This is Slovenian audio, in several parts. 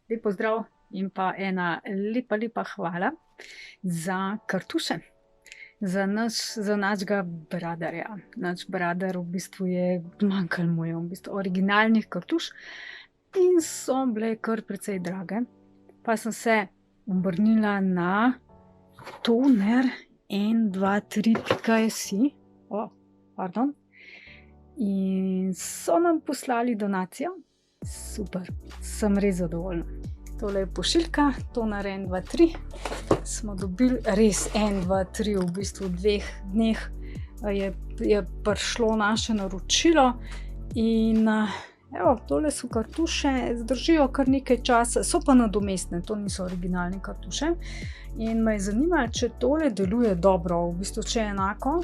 Lep pozdrav in pa ena lepa hvala za kartuše. Za našega bradarja. Naš bradar v bistvu je, manjkalo mu je v bistvu originalnih kartuš in so bile kar precej drage. Pa sem se obrnila na toner n23.si. Pardon. In so nam poslali donacijo. Super, sem res zadovoljna. Tole je pošiljka, toner N23. Smo dobili res 1, 2, 3, v bistvu v 2 dneh je prišlo naše naročilo. In evo, tole so kartuše, zdržijo kar nekaj časa, so pa nadomestne, to niso originalne kartuše. In me je zanimalo, če tole deluje dobro, v bistvu če je enako,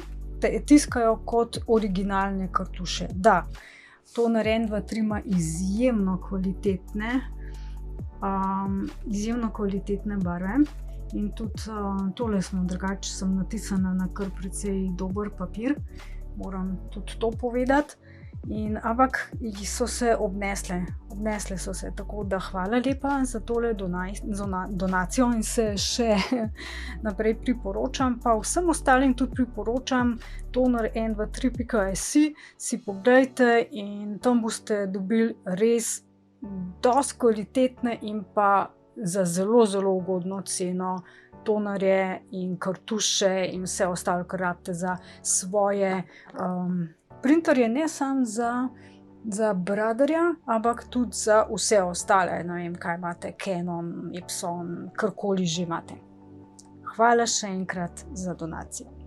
tiskajo kot originalne kartuše. Da, toner N23 ima izjemno kvalitetne barve. In tudi tole drugače sem natisana na kar precej dober papir, moram tudi to povedati. Ampak so se obnesle so se, tako da hvala lepa za tole donacijo in se še naprej priporočam, pa vsem ostalim tudi priporočam toner n23.si, si pogledajte in tam boste dobili res dosti kvalitetne in pa za zelo ugodno ceno tonerje in kartuše in vse ostalo, kar rabite za svoje printerje, ne samo za bradarja, ampak tudi za vse ostale, ne vem, kaj imate, Canon, Epson, karkoli že imate. Hvala še enkrat za donacijo.